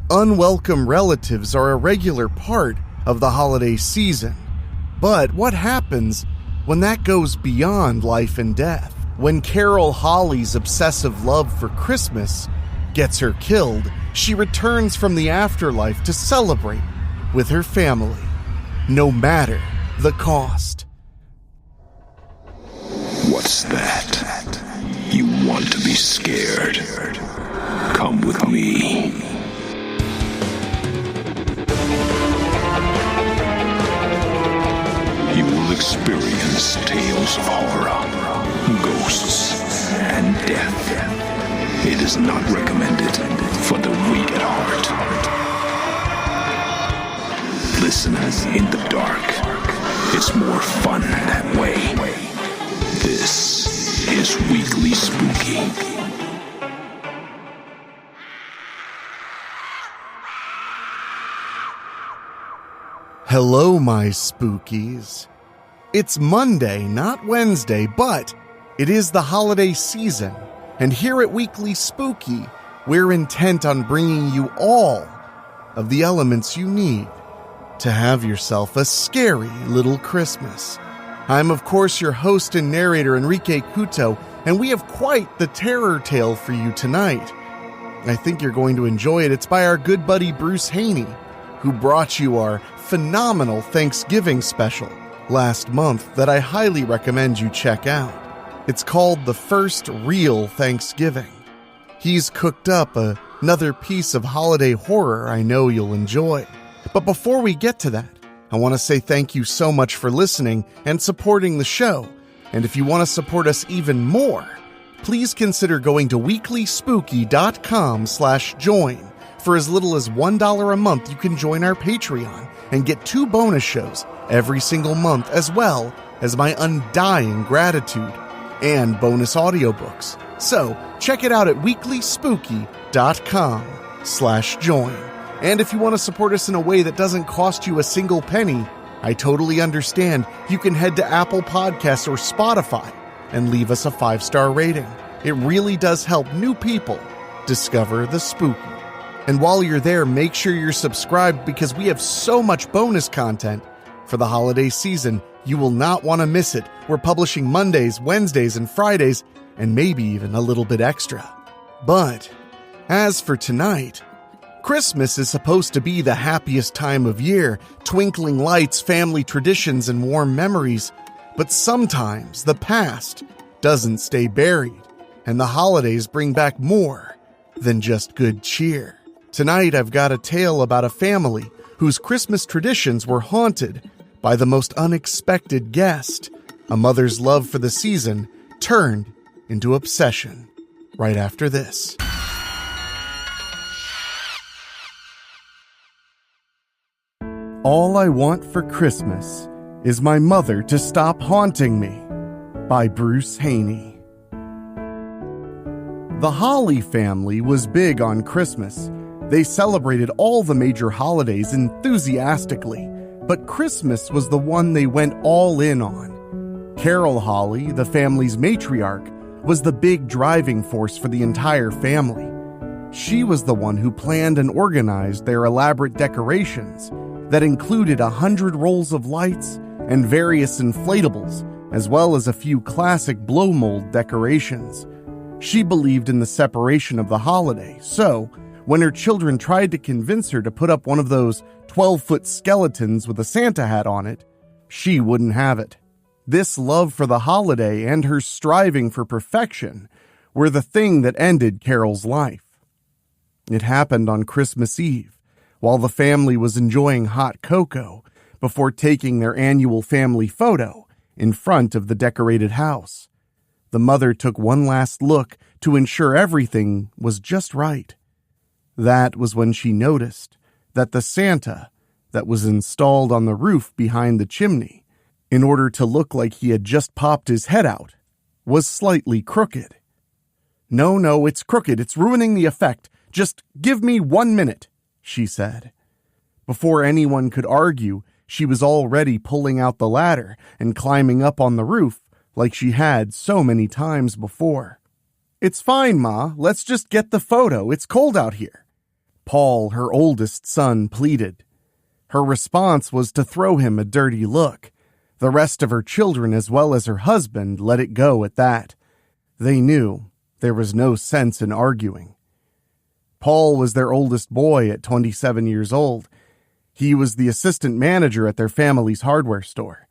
Unwelcome relatives are a regular part of the holiday season. But what happens when that goes beyond life and death? When Carol Holly's obsessive love for Christmas gets her killed, she returns from the afterlife to celebrate with her family, no matter the cost. What's that? You want to be scared? Come with me. You will experience tales of horror, ghosts, and death. It is not recommended for the weak at heart. Listen in the dark. It's more fun that way. This is Weekly Spooky. Hello, my spookies. It's Monday, not Wednesday, but it is the holiday season, and here at Weekly Spooky, we're intent on bringing you all of the elements you need to have yourself a scary little Christmas. I'm, of course, your host and narrator, Enrique Couto, and we have quite the terror tale for you tonight. I think you're going to enjoy it. It's by our good buddy Bruce Haney, who brought you our phenomenal Thanksgiving special last month that I highly recommend you check out. It's called The First Real Thanksgiving. He's cooked up another piece of holiday horror I know you'll enjoy. But before we get to that, I want to say thank you so much for listening and supporting the show. And if you want to support us even more, please consider going to weeklyspooky.com/join. For as little as $1 a month, you can join our Patreon and get 2 bonus shows every single month, as well as my undying gratitude and bonus audiobooks. So check it out at weeklyspooky.com/join. And if you want to support us in a way that doesn't cost you a single penny, I totally understand. You can head to Apple Podcasts or Spotify and leave us a 5-star rating. It really does help new people discover the spooky. And while you're there, make sure you're subscribed because we have so much bonus content for the holiday season. You will not want to miss it. We're publishing Mondays, Wednesdays, and Fridays, and maybe even a little bit extra. But as for tonight, Christmas is supposed to be the happiest time of year, twinkling lights, family traditions, and warm memories. But sometimes the past doesn't stay buried, and the holidays bring back more than just good cheer. Tonight, I've got a tale about a family whose Christmas traditions were haunted by the most unexpected guest. A mother's love for the season turned into obsession. Right after this. All I Want for Christmas is My Mother to Stop Haunting Me by Bruce Haney. The Holly family was big on Christmas. They celebrated all the major holidays enthusiastically, but Christmas was the one they went all in on. Carol Holly, the family's matriarch, was the big driving force for the entire family. She was the one who planned and organized their elaborate decorations that included 100 rolls of lights and various inflatables, as well as a few classic blow mold decorations. She believed in the separation of the holiday, so when her children tried to convince her to put up one of those 12-foot skeletons with a Santa hat on it, she wouldn't have it. This love for the holiday and her striving for perfection were the thing that ended Carol's life. It happened on Christmas Eve, while the family was enjoying hot cocoa before taking their annual family photo in front of the decorated house. The mother took one last look to ensure everything was just right. That was when she noticed that the Santa that was installed on the roof behind the chimney, in order to look like he had just popped his head out, was slightly crooked. No, it's crooked. It's ruining the effect. Just give me 1 minute, she said. Before anyone could argue, she was already pulling out the ladder and climbing up on the roof like she had so many times before. "It's fine, Ma. Let's just get the photo. It's cold out here." Paul, her oldest son, pleaded. Her response was to throw him a dirty look. The rest of her children, as well as her husband, let it go at that. They knew there was no sense in arguing. Paul was their oldest boy at 27 years old. He was the assistant manager at their family's hardware store.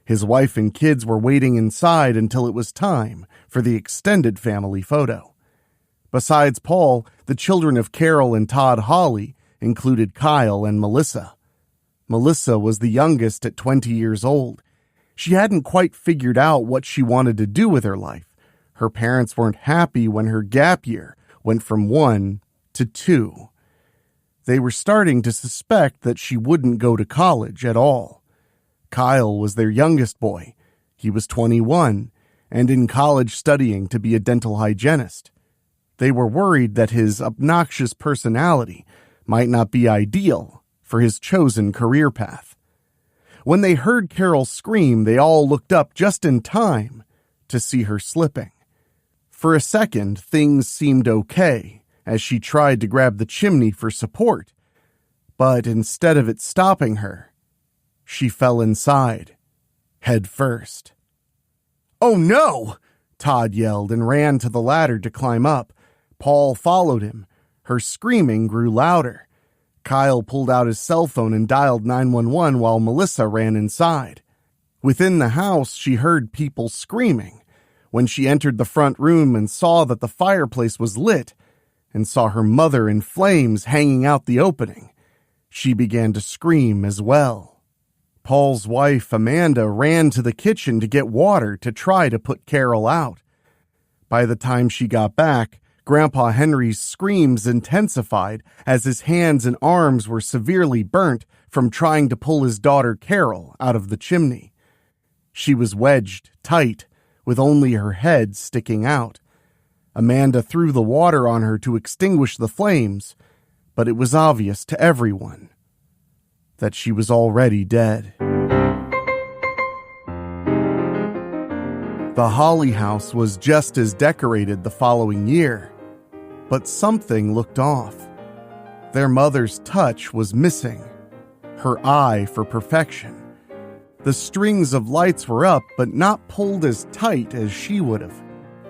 His wife and kids were waiting inside until it was time for the extended family photo. Besides Paul, the children of Carol and Todd Hawley included Kyle and Melissa. Melissa was the youngest at 20 years old. She hadn't quite figured out what she wanted to do with her life. Her parents weren't happy when her gap year went from 1 to 2. They were starting to suspect that she wouldn't go to college at all. Kyle was their youngest boy. He was 21 and in college studying to be a dental hygienist. They were worried that his obnoxious personality might not be ideal for his chosen career path. When they heard Carol scream, they all looked up just in time to see her slipping. For a second, things seemed okay as she tried to grab the chimney for support, but instead of it stopping her, she fell inside, head first. "Oh no!" Todd yelled and ran to the ladder to climb up. Paul followed him. Her screaming grew louder. Kyle pulled out his cell phone and dialed 911 while Melissa ran inside. Within the house, she heard people screaming. When she entered the front room and saw that the fireplace was lit and saw her mother in flames hanging out the opening, she began to scream as well. Paul's wife, Amanda, ran to the kitchen to get water to try to put Carol out. By the time she got back, Grandpa Henry's screams intensified as his hands and arms were severely burnt from trying to pull his daughter Carol out of the chimney. She was wedged tight, with only her head sticking out. Amanda threw the water on her to extinguish the flames, but it was obvious to everyone that she was already dead. The Hawley house was just as decorated the following year, but something looked off. Their mother's touch was missing, her eye for perfection. The strings of lights were up, but not pulled as tight as she would have.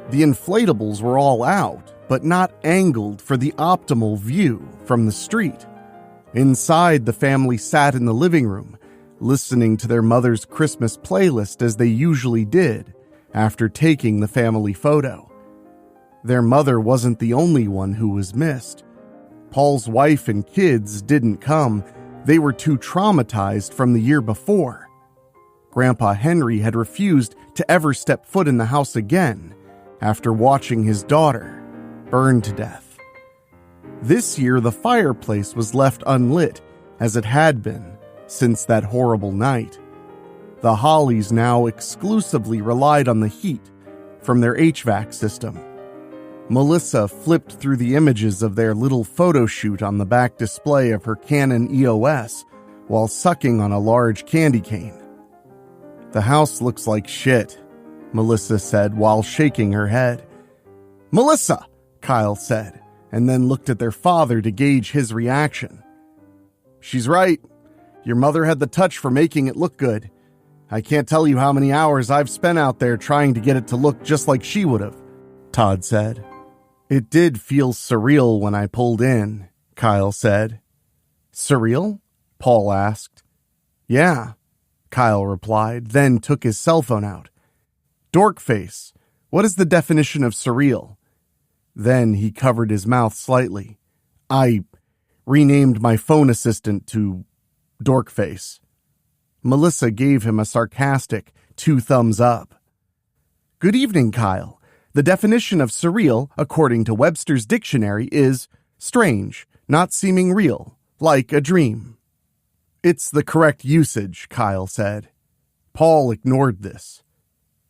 The inflatables were all out, but not angled for the optimal view from the street. Inside, the family sat in the living room, listening to their mother's Christmas playlist as they usually did after taking the family photo. Their mother wasn't the only one who was missed. Paul's wife and kids didn't come. They were too traumatized from the year before. Grandpa Henry had refused to ever step foot in the house again after watching his daughter burn to death. This year, the fireplace was left unlit, as it had been since that horrible night. The Hawleys now exclusively relied on the heat from their HVAC system. Melissa flipped through the images of their little photo shoot on the back display of her Canon EOS while sucking on a large candy cane. "The house looks like shit," Melissa said while shaking her head. "Melissa!" Kyle said, and then looked at their father to gauge his reaction. "She's right. Your mother had the touch for making it look good. I can't tell you how many hours I've spent out there trying to get it to look just like she would have," Todd said. "It did feel surreal when I pulled in," Kyle said. "Surreal?" Paul asked. "Yeah," Kyle replied, then took his cell phone out. "Dorkface, what is the definition of surreal?" Then he covered his mouth slightly. "I renamed my phone assistant to Dorkface." Melissa gave him a sarcastic 2 thumbs up. "Good evening, Kyle. The definition of surreal, according to Webster's dictionary, is strange, not seeming real, like a dream." "It's the correct usage," Kyle said. Paul ignored this.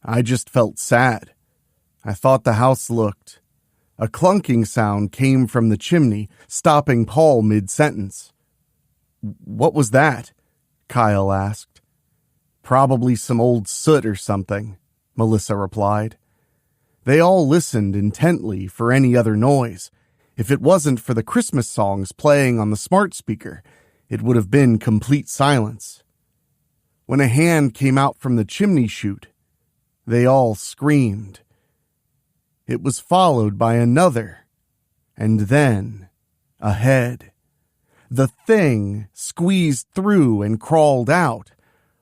"I just felt sad. I thought the house looked..." A clunking sound came from the chimney, stopping Paul mid-sentence. "What was that?" Kyle asked. "Probably some old soot or something," Melissa replied. They all listened intently for any other noise. If it wasn't for the Christmas songs playing on the smart speaker, it would have been complete silence. When a hand came out from the chimney chute, they all screamed. It was followed by another, and then a head. The thing squeezed through and crawled out.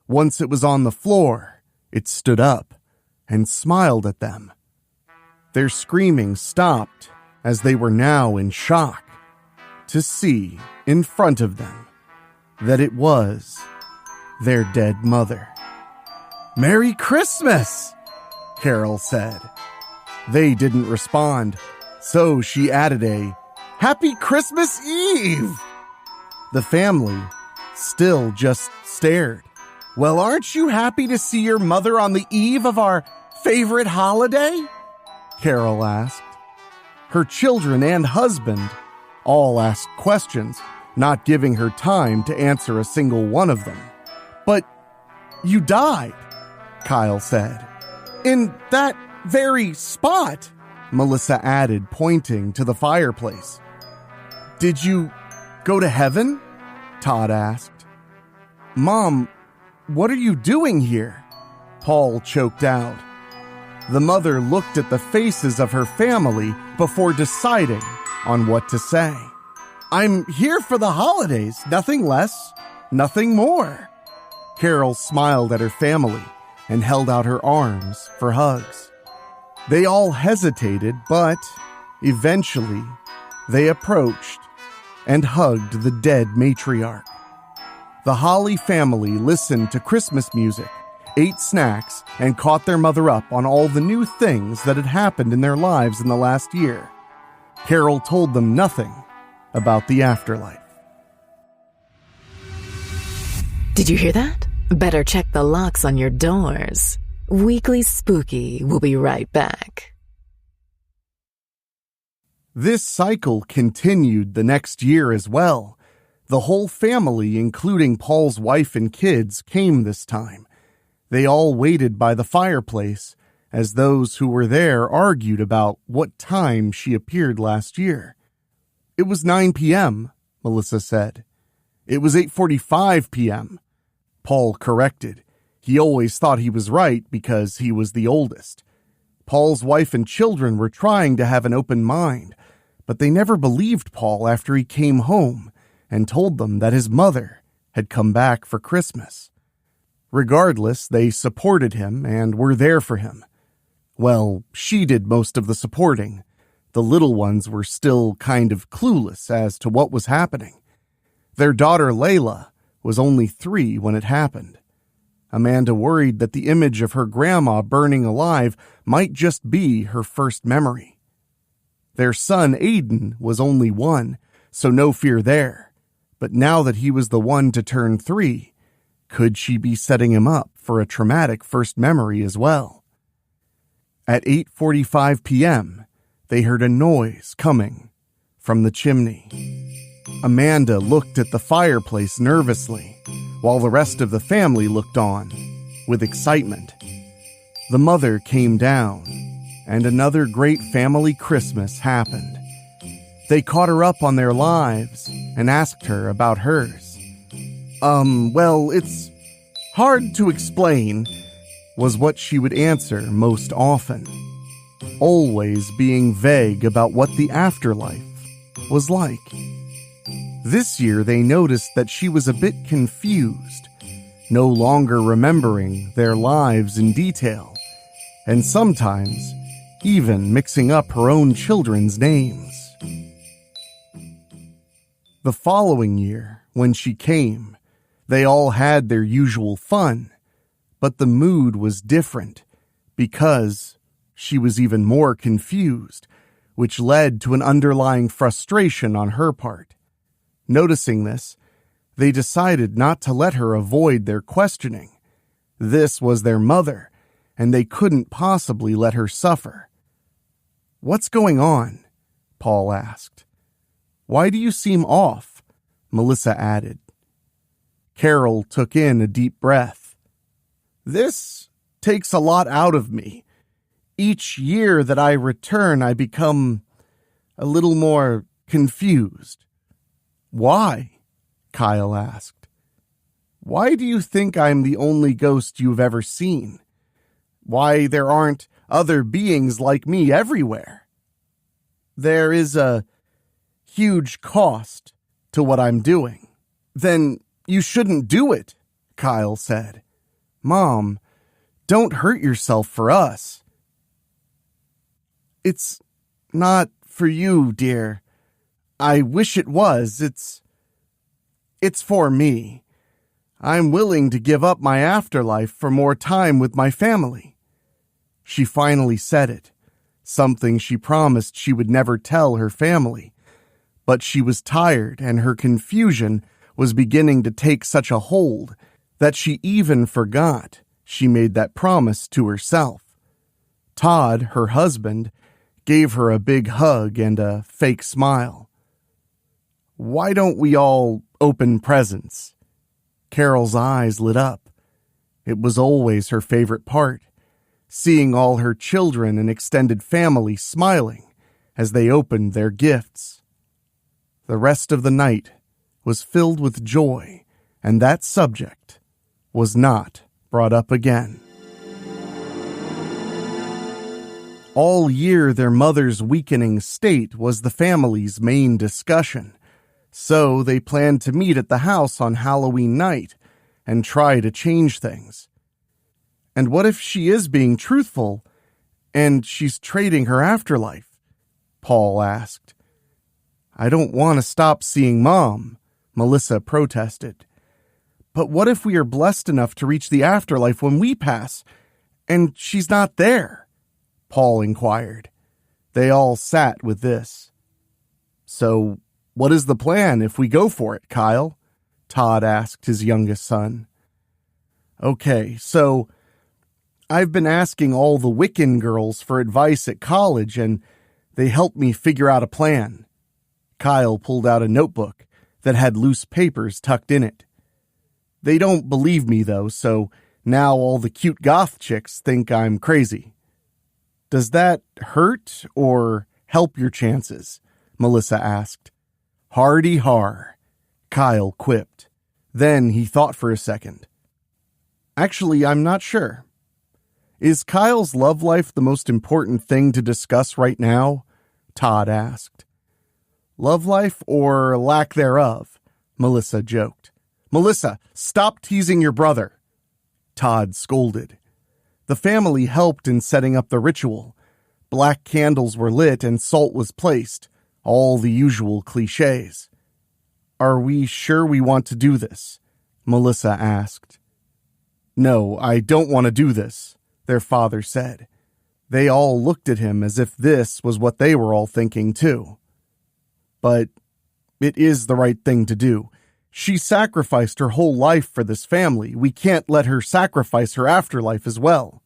Once it was on the floor, it stood up and smiled at them. Their screaming stopped as they were now in shock to see in front of them that it was their dead mother. "Merry Christmas!" Carol said. They didn't respond, so she added a "Happy Christmas Eve!" The family still just stared. "Well, aren't you happy to see your mother on the eve of our favorite holiday?" Carol asked. Her children and husband all asked questions, not giving her time to answer a single one of them. "But you died," Kyle said. "In that very spot," Melissa added, pointing to the fireplace. "Did you go to heaven?" Todd asked. "Mom, what are you doing here?" Paul choked out. The mother looked at the faces of her family before deciding on what to say. "I'm here for the holidays, nothing less, nothing more." Carol smiled at her family and held out her arms for hugs. They all hesitated, but eventually they approached and hugged the dead matriarch. The Holly family listened to Christmas music, ate snacks, and caught their mother up on all the new things that had happened in their lives in the last year. Carol told them nothing about the afterlife. Did you hear that? Better check the locks on your doors. Weekly Spooky will be right back. This cycle continued the next year as well. The whole family, including Paul's wife and kids, came this time. They all waited by the fireplace as those who were there argued about what time she appeared last year. "It was 9 p.m., Melissa said. "It was 8:45 p.m., Paul corrected. He always thought he was right because he was the oldest. Paul's wife and children were trying to have an open mind, but they never believed Paul after he came home and told them that his mother had come back for Christmas. Regardless, they supported him and were there for him. Well, she did most of the supporting. The little ones were still kind of clueless as to what was happening. Their daughter Layla was only 3 when it happened. Amanda worried that the image of her grandma burning alive might just be her first memory. Their son Aiden was only 1, so no fear there. But now that he was the one to turn 3, could she be setting him up for a traumatic first memory as well? At 8:45 p.m., they heard a noise coming from the chimney. Amanda looked at the fireplace nervously, while the rest of the family looked on with excitement. The mother came down, and another great family Christmas happened. They caught her up on their lives and asked her about hers. Well, it's hard to explain, was what she would answer most often, always being vague about what the afterlife was like. This year they noticed that she was a bit confused, no longer remembering their lives in detail, and sometimes even mixing up her own children's names. The following year, when she came, they all had their usual fun, but the mood was different because she was even more confused, which led to an underlying frustration on her part. Noticing this, they decided not to let her avoid their questioning. This was their mother, and they couldn't possibly let her suffer. "What's going on?" Paul asked. "Why do you seem off?" Melissa added. Carol took in a deep breath. "This takes a lot out of me. Each year that I return, I become a little more confused. Why? Kyle asked. Why do you think I'm the only ghost you've ever seen? Why there aren't other beings like me everywhere? There is a huge cost to what I'm doing. Then you shouldn't do it, Kyle said. Mom, don't hurt yourself for us. It's not for you, dear. I wish it was. It's for me. I'm willing to give up my afterlife for more time with my family. She finally said it, something she promised she would never tell her family. But she was tired, and her confusion was beginning to take such a hold that she even forgot she made that promise to herself. Todd, her husband, gave her a big hug and a fake smile. Why don't we all open presents? Carol's eyes lit up. It was always her favorite part, seeing all her children and extended family smiling as they opened their gifts. The rest of the night was filled with joy, and that subject was not brought up again. All year, their mother's weakening state was the family's main discussion, so they planned to meet at the house on Halloween night and try to change things. And what if she is being truthful and she's trading her afterlife? Paul asked. I don't want to stop seeing Mom, Melissa protested. But what if we are blessed enough to reach the afterlife when we pass, and she's not there? Paul inquired. They all sat with this. So, what is the plan if we go for it, Kyle? Todd asked his youngest son. Okay, so I've been asking all the Wiccan girls for advice at college, and they helped me figure out a plan. Kyle pulled out a notebook that had loose papers tucked in it. They don't believe me, though, so now all the cute goth chicks think I'm crazy. Does that hurt or help your chances? Melissa asked. Hardy har, Kyle quipped. Then he thought for a second. Actually, I'm not sure. Is Kyle's love life the most important thing to discuss right now? Todd asked. Love life or lack thereof? Melissa joked. Melissa, stop teasing your brother. Todd scolded. The family helped in setting up the ritual. Black candles were lit and salt was placed. All the usual cliches. Are we sure we want to do this? Melissa asked. No, I don't want to do this, their father said. They all looked at him as if this was what they were all thinking too. But it is the right thing to do. She sacrificed her whole life for this family. We can't let her sacrifice her afterlife as well.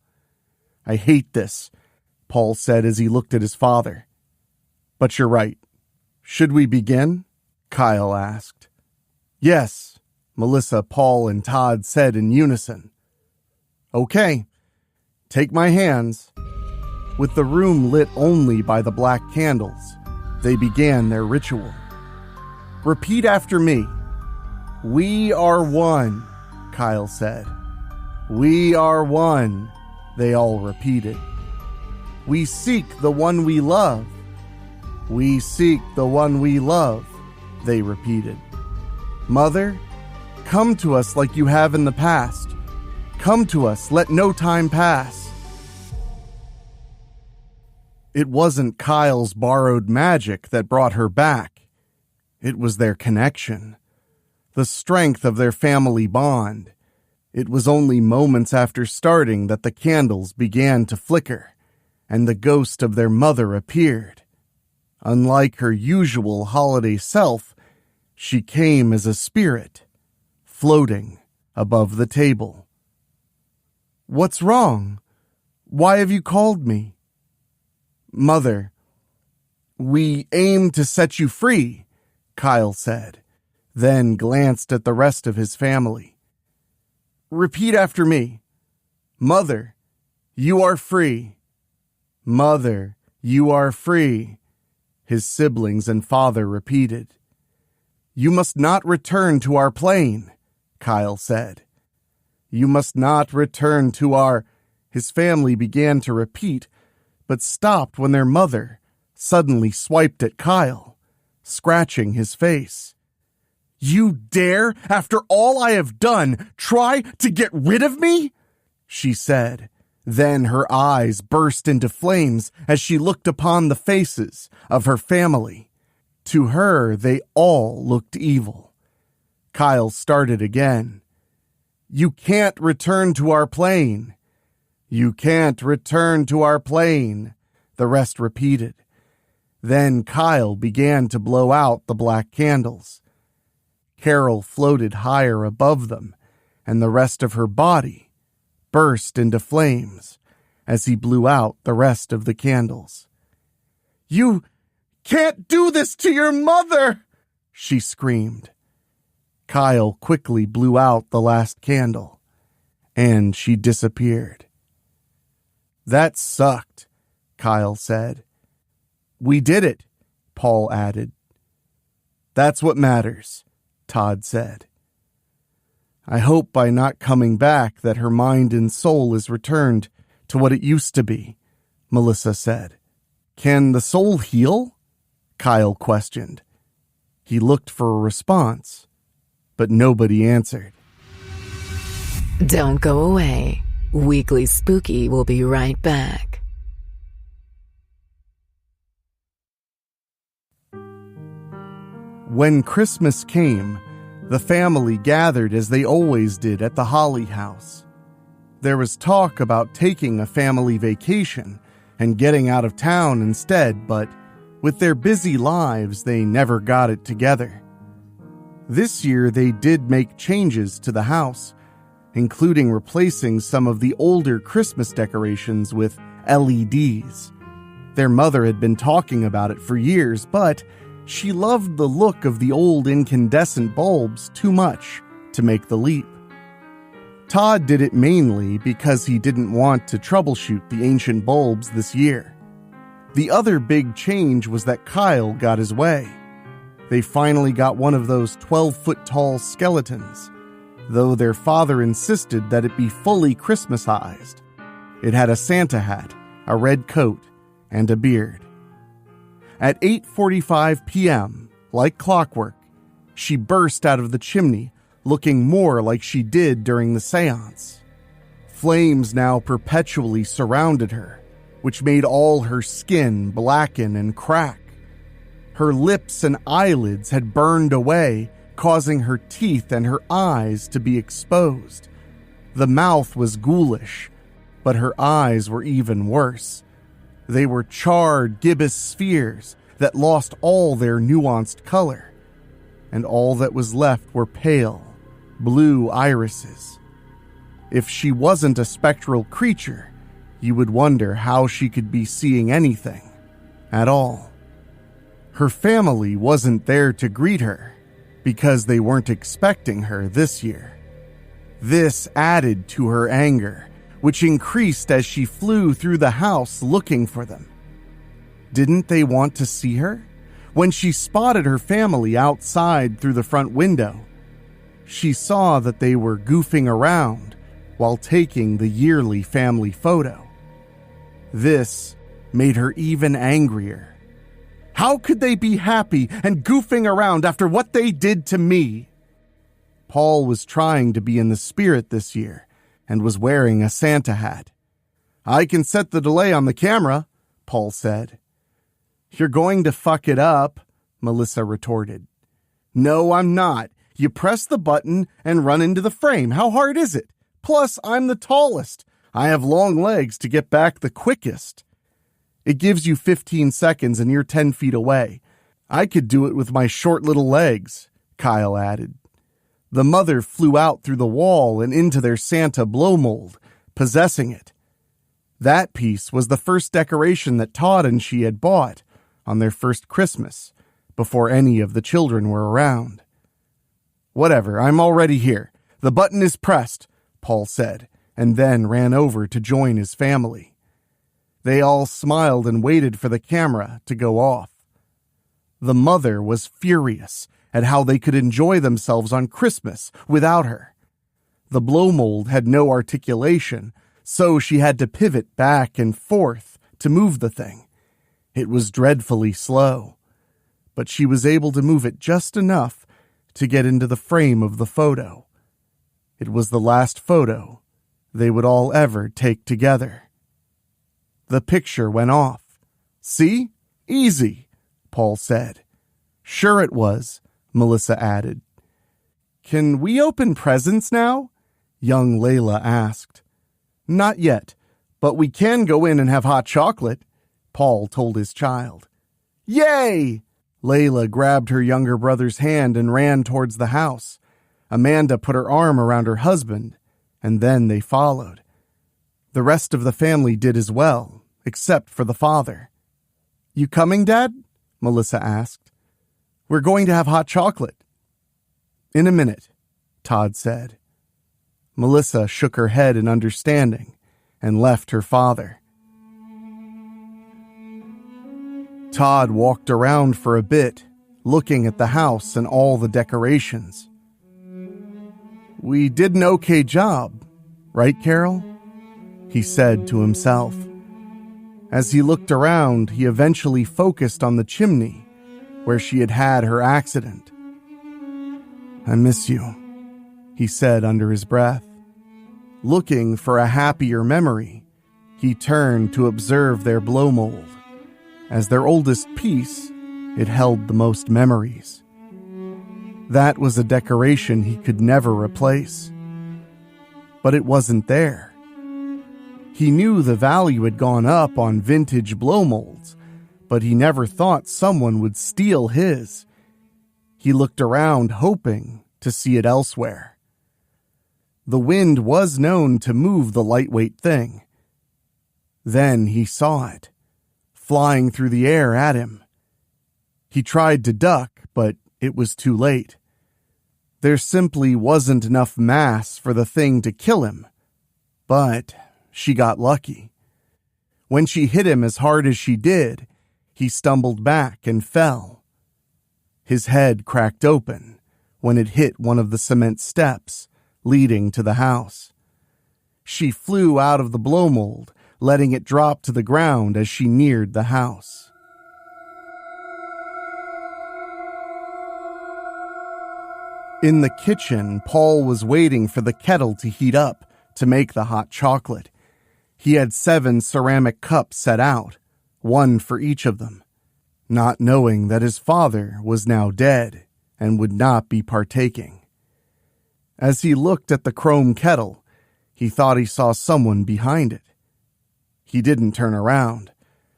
I hate this, Paul said as he looked at his father. But you're right. Should we begin? Kyle asked. Yes, Melissa, Paul, and Todd said in unison. Okay, take my hands. With the room lit only by the black candles, they began their ritual. Repeat after me. We are one, Kyle said. We are one, they all repeated. We seek the one we love. We seek the one we love, they repeated. Mother, come to us like you have in the past. Come to us, let no time pass. It wasn't Kyle's borrowed magic that brought her back. It was their connection. The strength of their family bond. It was only moments after starting that the candles began to flicker, and the ghost of their mother appeared. Unlike her usual holiday self, she came as a spirit, floating above the table. What's wrong? Why have you called me? Mother, we aim to set you free, Kyle said, then glanced at the rest of his family. Repeat after me. Mother, you are free. Mother, you are free. his siblings and father repeated. "You must not return to our plane," Kyle said. "You must not return to our—" His family began to repeat, but stopped when their mother suddenly swiped at Kyle, scratching his face. "You dare, after all I have done, try to get rid of me?" she said. Then her eyes burst into flames as she looked upon the faces of her family. To her, they all looked evil. Kyle started again. "You can't return to our plane. You can't return to our plane," the rest repeated. Then Kyle began to blow out the black candles. Carol floated higher above them, and the rest of her body burst into flames as he blew out the rest of the candles. "You can't do this to your mother!" she screamed. Kyle quickly blew out the last candle, and she disappeared. "That sucked," Kyle said. "We did it," Paul added. "That's what matters," Todd said. "I hope by not coming back that her mind and soul is returned to what it used to be," Melissa said. "Can the soul heal?" Kyle questioned. He looked for a response, but nobody answered. Don't go away. Weekly Spooky will be right back. When Christmas came, the family gathered as they always did at the Holly house. There was talk about taking a family vacation and getting out of town instead, but with their busy lives, they never got it together. This year, they did make changes to the house, including replacing some of the older Christmas decorations with LEDs. Their mother had been talking about it for years, but she loved the look of the old incandescent bulbs too much to make the leap. Todd did it mainly because he didn't want to troubleshoot the ancient bulbs this year. The other big change was that Kyle got his way. They finally got one of those 12-foot-tall skeletons, though their father insisted that it be fully Christmasized. It had a Santa hat, a red coat, and a beard. At 8:45 p.m., like clockwork, she burst out of the chimney, looking more like she did during the seance. Flames now perpetually surrounded her, which made all her skin blacken and crack. Her lips and eyelids had burned away, causing her teeth and her eyes to be exposed. The mouth was ghoulish, but her eyes were even worse. They were charred gibbous spheres that lost all their nuanced color, and all that was left were pale, blue irises. If she wasn't a spectral creature, you would wonder how she could be seeing anything at all. Her family wasn't there to greet her because they weren't expecting her this year. This added to her anger, which increased as she flew through the house looking for them. Didn't they want to see her? When she spotted her family outside through the front window, she saw that they were goofing around while taking the yearly family photo. This made her even angrier. How could they be happy and goofing around after what they did to me? Paul was trying to be in the spirit this year and was wearing a Santa hat. "I can set the delay on the camera," Paul said. "You're going to fuck it up," Melissa retorted. "No, I'm not. You press the button and run into the frame. How hard is it? Plus, I'm the tallest. I have long legs to get back the quickest. It gives you 15 seconds and you're 10 feet away. I could do it with my short little legs," Kyle added. The mother flew out through the wall and into their Santa blow mold, possessing it. That piece was the first decoration that Todd and she had bought on their first Christmas, before any of the children were around. "Whatever, I'm already here. The button is pressed," Paul said, and then ran over to join his family. They all smiled and waited for the camera to go off. The mother was furious at how they could enjoy themselves on Christmas without her. The blow mold had no articulation, so she had to pivot back and forth to move the thing. It was dreadfully slow, but she was able to move it just enough to get into the frame of the photo. It was the last photo they would all ever take together. The picture went off. "See? Easy," Paul said. "Sure it was," Melissa added. "Can we open presents now?" young Layla asked. "Not yet, but we can go in and have hot chocolate," Paul told his child. "Yay!" Layla grabbed her younger brother's hand and ran towards the house. Amanda put her arm around her husband, and then they followed. The rest of the family did as well, except for the father. "You coming, Dad?" Melissa asked. "We're going to have hot chocolate." "In a minute," Todd said. Melissa shook her head in understanding and left her father. Todd walked around for a bit, looking at the house and all the decorations. "We did an okay job, right, Carol?" he said to himself. As he looked around, he eventually focused on the chimney where she had had her accident. "I miss you," he said under his breath. Looking for a happier memory, he turned to observe their blow mold. As their oldest piece, it held the most memories. That was a decoration he could never replace. But it wasn't there. He knew the value had gone up on vintage blow molds, but he never thought someone would steal his. He looked around hoping to see it elsewhere. The wind was known to move the lightweight thing. Then he saw it, flying through the air at him. He tried to duck, but it was too late. There simply wasn't enough mass for the thing to kill him. But she got lucky. When she hit him as hard as she did, he stumbled back and fell. His head cracked open when it hit one of the cement steps leading to the house. She flew out of the blow mold, letting it drop to the ground as she neared the house. In the kitchen, Paul was waiting for the kettle to heat up to make the hot chocolate. He had 7 ceramic cups set out, 1 for each of them, not knowing that his father was now dead and would not be partaking. As he looked at the chrome kettle, he thought he saw someone behind it. He didn't turn around.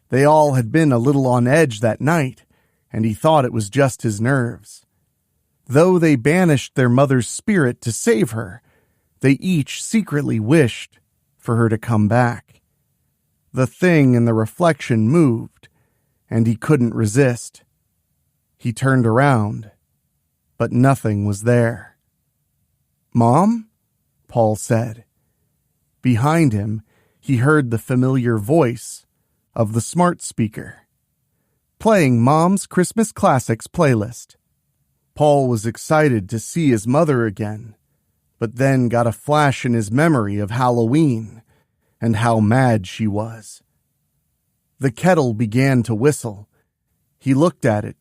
They all had been a little on edge that night, and he thought it was just his nerves. Though they banished their mother's spirit to save her, they each secretly wished for her to come back. The thing in the reflection moved, and he couldn't resist. He turned around, but nothing was there. "Mom?" Paul said. Behind him, he heard the familiar voice of the smart speaker, playing Mom's Christmas Classics playlist. Paul was excited to see his mother again, but then got a flash in his memory of Halloween and how mad she was. The kettle began to whistle. He looked at it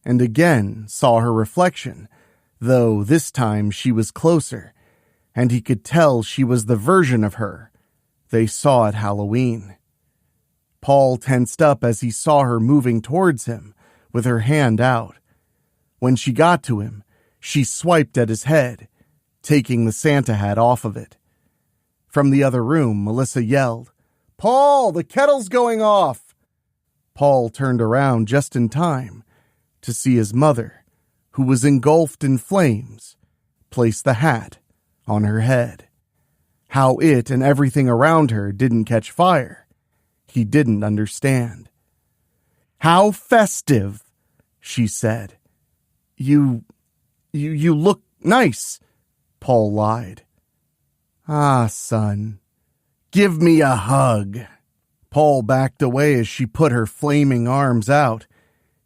and again saw her reflection, though this time she was closer, and he could tell she was the version of her they saw at Halloween. Paul tensed up as he saw her moving towards him with her hand out. When she got to him, she swiped at his head, taking the Santa hat off of it. From the other room, Melissa yelled, "Paul, the kettle's going off!" Paul turned around just in time to see his mother, who was engulfed in flames, place the hat on her head. How it and everything around her didn't catch fire, he didn't understand. "How festive," she said. You look nice," Paul lied. "Ah, son, give me a hug." Paul backed away as she put her flaming arms out.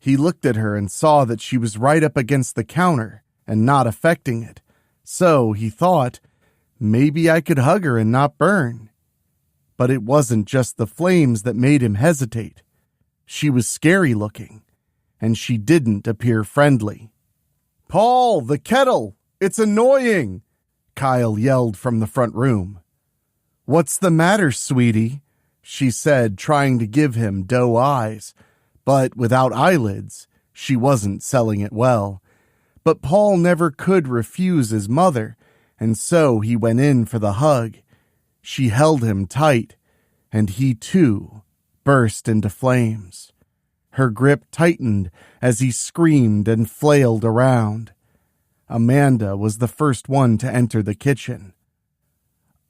He looked at her and saw that she was right up against the counter and not affecting it. So he thought, maybe I could hug her and not burn. But it wasn't just the flames that made him hesitate. She was scary looking, and she didn't appear friendly. "Paul, the kettle! It's annoying!" Kyle yelled from the front room. "What's the matter, sweetie?" she said, trying to give him doe eyes. But without eyelids, she wasn't selling it well. But Paul never could refuse his mother, and so he went in for the hug. She held him tight, and he too burst into flames. Her grip tightened as he screamed and flailed around. Amanda was the first one to enter the kitchen.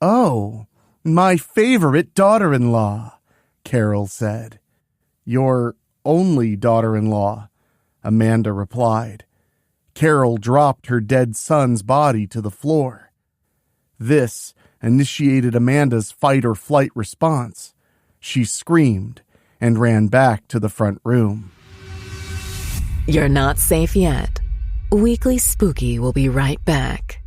"Oh, my favorite daughter-in-law," Carol said. "Your only daughter-in-law," Amanda replied. Carol dropped her dead son's body to the floor. This initiated Amanda's fight-or-flight response. She screamed and ran back to the front room. You're not safe yet. Weekly Spooky will be right back.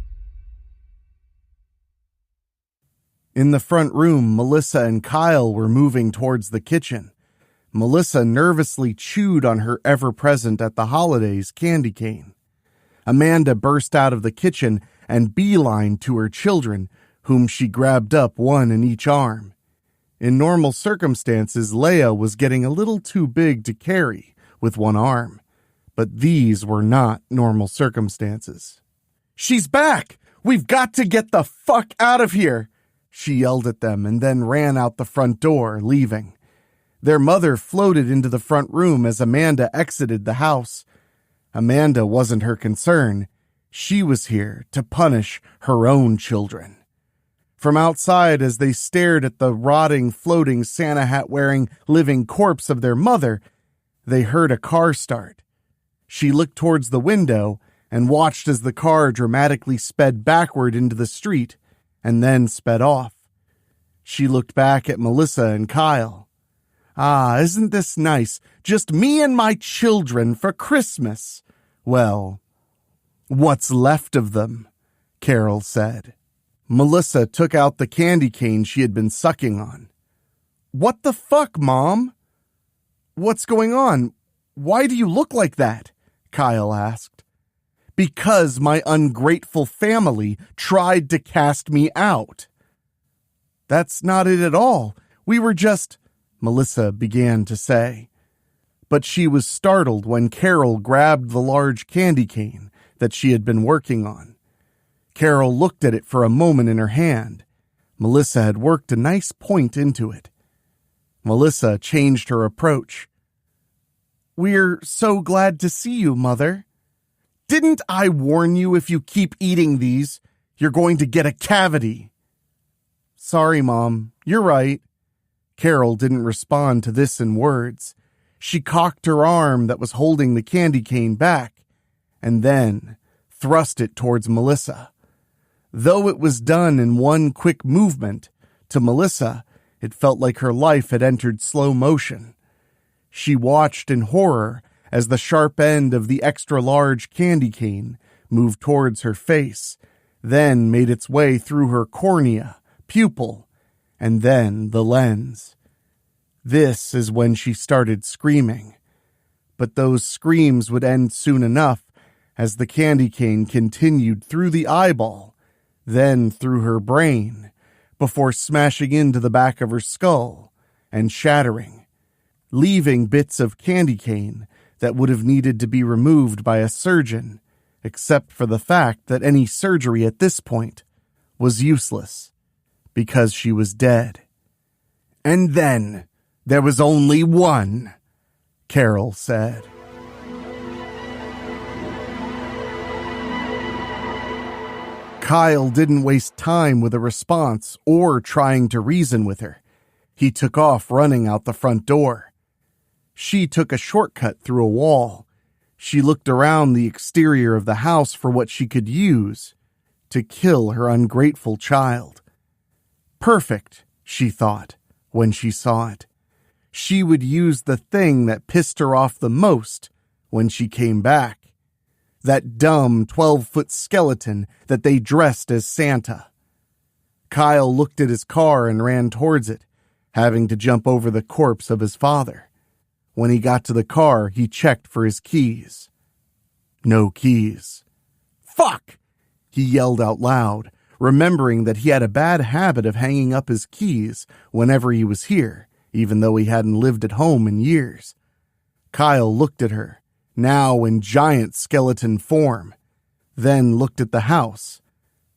In the front room, Melissa and Kyle were moving towards the kitchen. Melissa nervously chewed on her ever-present at the holidays candy cane. Amanda burst out of the kitchen and beelined to her children, whom she grabbed up one in each arm. In normal circumstances, Leia was getting a little too big to carry with one arm, but these were not normal circumstances. "She's back! We've got to get the fuck out of here!" she yelled at them and then ran out the front door, leaving. Their mother floated into the front room as Amanda exited the house. Amanda wasn't her concern. She was here to punish her own children. From outside, as they stared at the rotting, floating Santa hat-wearing, living corpse of their mother, they heard a car start. She looked towards the window and watched as the car dramatically sped backward into the street and then sped off. She looked back at Melissa and Kyle. "Ah, isn't this nice? Just me and my children for Christmas." "Well, what's left of them," Carol said. Melissa took out the candy cane she had been sucking on. "What the fuck, Mom?" "What's going on? Why do you look like that?" Kyle asked. "Because my ungrateful family tried to cast me out." "That's not it at all. We were just," Melissa began to say. But she was startled when Carol grabbed the large candy cane that she had been working on. Carol looked at it for a moment in her hand. Melissa had worked a nice point into it. Melissa changed her approach. "We're so glad to see you, Mother." "Didn't I warn you if you keep eating these, you're going to get a cavity?" "Sorry, Mom. You're right." Carol didn't respond to this in words. She cocked her arm that was holding the candy cane back, and then thrust it towards Melissa. Though it was done in one quick movement, to Melissa, it felt like her life had entered slow motion. She watched in horror as the sharp end of the extra-large candy cane moved towards her face, then made its way through her cornea, pupil, and then the lens. This is when she started screaming. But those screams would end soon enough as the candy cane continued through the eyeball, then through her brain, before smashing into the back of her skull and shattering, leaving bits of candy cane that would have needed to be removed by a surgeon, except for the fact that any surgery at this point was useless, because she was dead. "And then there was only one," Carol said. Kyle didn't waste time with a response or trying to reason with her. He took off running out the front door. She took a shortcut through a wall. She looked around the exterior of the house for what she could use to kill her ungrateful child. Perfect, she thought, when she saw it. She would use the thing that pissed her off the most when she came back. That dumb 12-foot skeleton that they dressed as Santa. Kyle looked at his car and ran towards it, having to jump over the corpse of his father. When he got to the car, he checked for his keys. No keys. Fuck! He yelled out loud, remembering that he had a bad habit of hanging up his keys whenever he was here, even though he hadn't lived at home in years. Kyle looked at her, now in giant skeleton form, then looked at the house,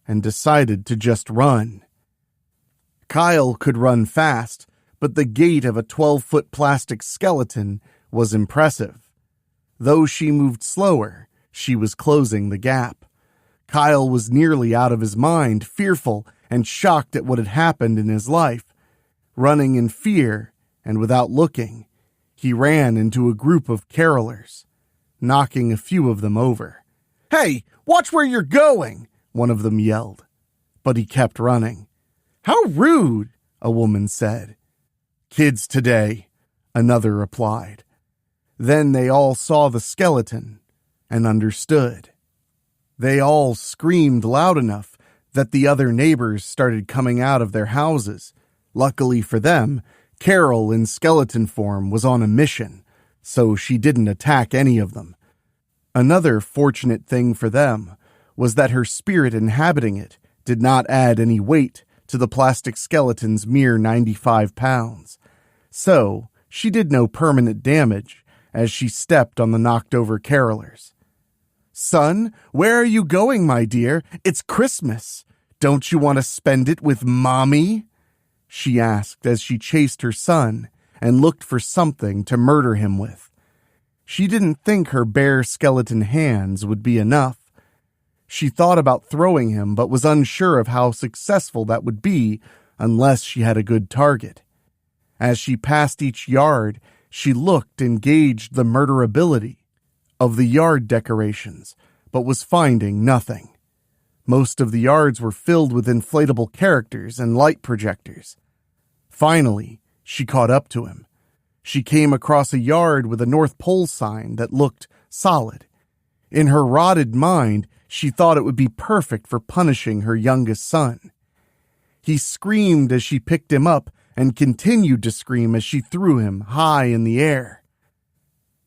and decided to just run. Kyle could run fast, but the gait of a 12-foot plastic skeleton was impressive. Though she moved slower, she was closing the gap. Kyle was nearly out of his mind, fearful and shocked at what had happened in his life. Running in fear and without looking, he ran into a group of carolers, knocking a few of them over. "Hey, watch where you're going!" one of them yelled. But he kept running. "How rude," a woman said. "Kids today," another replied. Then they all saw the skeleton and understood. They all screamed loud enough that the other neighbors started coming out of their houses. Luckily for them, Carol in skeleton form was on a mission, so she didn't attack any of them. Another fortunate thing for them was that her spirit inhabiting it did not add any weight to the plastic skeleton's mere 95 pounds. So she did no permanent damage as she stepped on the knocked-over carolers. "Son, where are you going, my dear? It's Christmas. Don't you want to spend it with Mommy?" she asked as she chased her son and looked for something to murder him with. She didn't think her bare skeleton hands would be enough. She thought about throwing him, but was unsure of how successful that would be unless she had a good target. As she passed each yard, she looked and gauged the murderability of the yard decorations, but was finding nothing. Most of the yards were filled with inflatable characters and light projectors. Finally, she caught up to him. She came across a yard with a North Pole sign that looked solid. In her rotted mind, she thought it would be perfect for punishing her youngest son. He screamed as she picked him up and continued to scream as she threw him high in the air.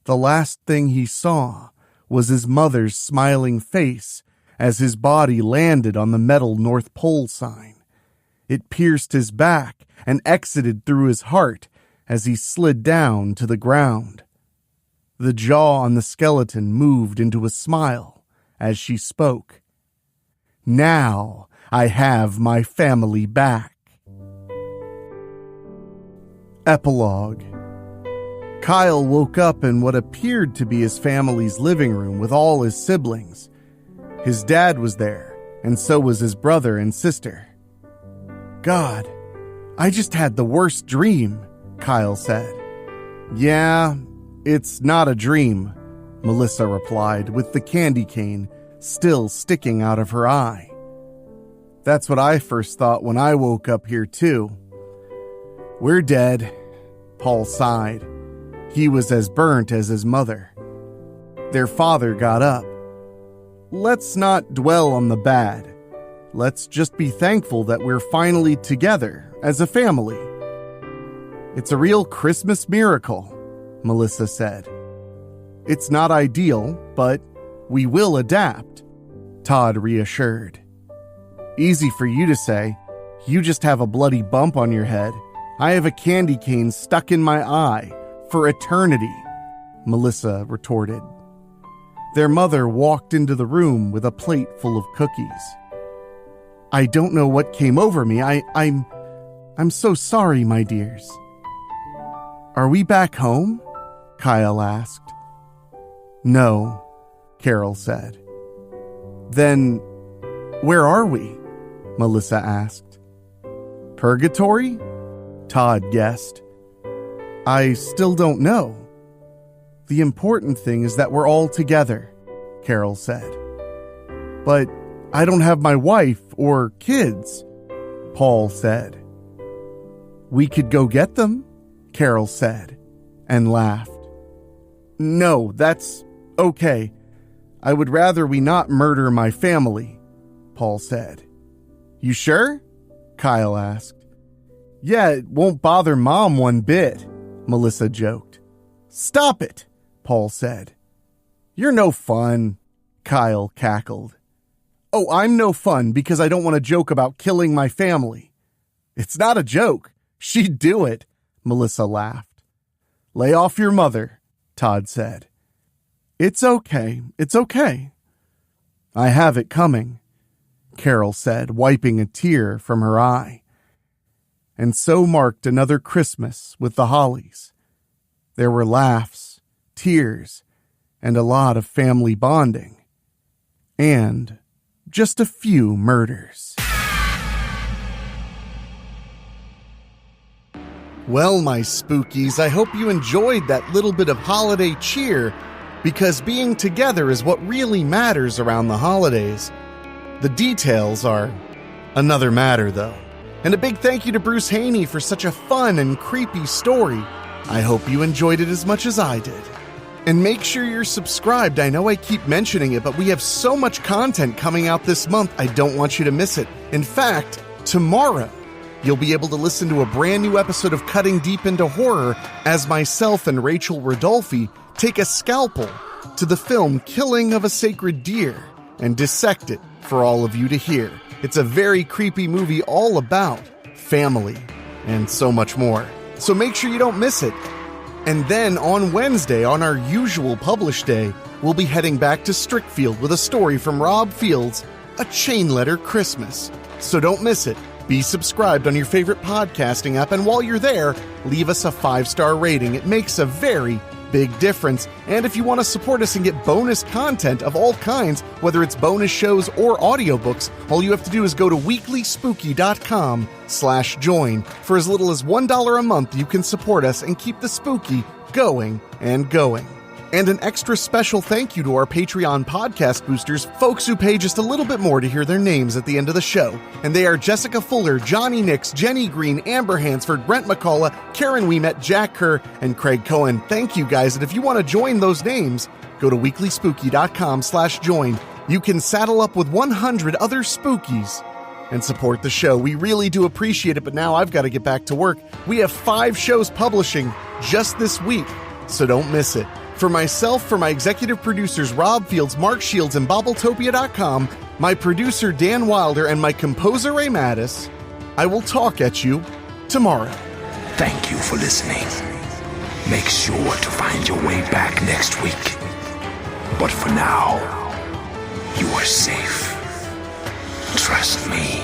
The last thing he saw was his mother's smiling face as his body landed on the metal North Pole sign. It pierced his back and exited through his heart as he slid down to the ground. The jaw on the skeleton moved into a smile as she spoke. "Now I have my family back." Epilogue. Kyle woke up in what appeared to be his family's living room with all his siblings. His dad was there, and so was his brother and sister. "God, I just had the worst dream," Kyle said. "Yeah, it's not a dream," Melissa replied, with the candy cane still sticking out of her eye. "That's what I first thought when I woke up here, too." "We're dead," Paul sighed. He was as burnt as his mother. Their father got up. "Let's not dwell on the bad. Let's just be thankful that we're finally together as a family." "It's a real Christmas miracle," Melissa said. "It's not ideal, but we will adapt," Todd reassured. "Easy for you to say. You just have a bloody bump on your head. I have a candy cane stuck in my eye for eternity," Melissa retorted. Their mother walked into the room with a plate full of cookies. "I don't know what came over me. I'm so sorry, my dears." "Are we back home?" Kyle asked. "No," Carol said. "Then, where are we?" Melissa asked. "Purgatory?" Todd guessed. "I still don't know." "The important thing is that we're all together," Carol said. "But I don't have my wife or kids," Paul said. "We could go get them," Carol said, and laughed. "No, that's Okay, I would rather we not murder my family, Paul said. You sure? Kyle asked. Yeah, it won't bother Mom one bit, Melissa joked. Stop it, Paul said. You're no fun, Kyle cackled. Oh, I'm no fun because I don't want to joke about killing my family. It's not a joke. She'd do it, Melissa laughed. Lay off your mother, Todd said. It's okay. I have it coming, Carol said, wiping a tear from her eye. And so marked another Christmas with the Hollies. There were laughs, tears, and a lot of family bonding. And just a few murders. Well, my spookies, I hope you enjoyed that little bit of holiday cheer, because being together is what really matters around the holidays. The details are another matter, though. And a big thank you to Bruce Haney for such a fun and creepy story. I hope you enjoyed it as much as I did. And make sure you're subscribed. I know I keep mentioning it, but we have so much content coming out this month, I don't want you to miss it. In fact, tomorrow, you'll be able to listen to a brand new episode of Cutting Deep into Horror as myself and Rachel Rodolfi take a scalpel to the film Killing of a Sacred Deer and dissect it for all of you to hear. It's a very creepy movie all about family and so much more. So make sure you don't miss it. And then on Wednesday, on our usual publish day, we'll be heading back to Strickfield with a story from Rob Fields, A Chain Letter Christmas. So don't miss it. Be subscribed on your favorite podcasting app, and while you're there, leave us a 5-star rating. It makes a very big difference. And if you want to support us and get bonus content of all kinds, whether it's bonus shows or audiobooks, all you have to do is go to weeklyspooky.com/join. For as little as $1 a month, you can support us and keep the spooky going and going. And an extra special thank you to our Patreon podcast boosters, folks who pay just a little bit more to hear their names at the end of the show. And they are Jessica Fuller, Johnny Nix, Jenny Green, Amber Hansford, Brent McCullough, Karen Weemet, Jack Kerr, and Craig Cohen. Thank you guys. And if you want to join those names, go to weeklyspooky.com/join. You can saddle up with 100 other spookies and support the show. We really do appreciate it, but now I've got to get back to work. We have 5 shows publishing just this week, so don't miss it. For myself, for my executive producers Rob Fields, Mark Shields, and Bobbletopia.com, my producer Dan Wilder, and my composer Ray Mattis, I will talk at you tomorrow. Thank you for listening. Make sure to find your way back next week. But for now, you are safe. Trust me.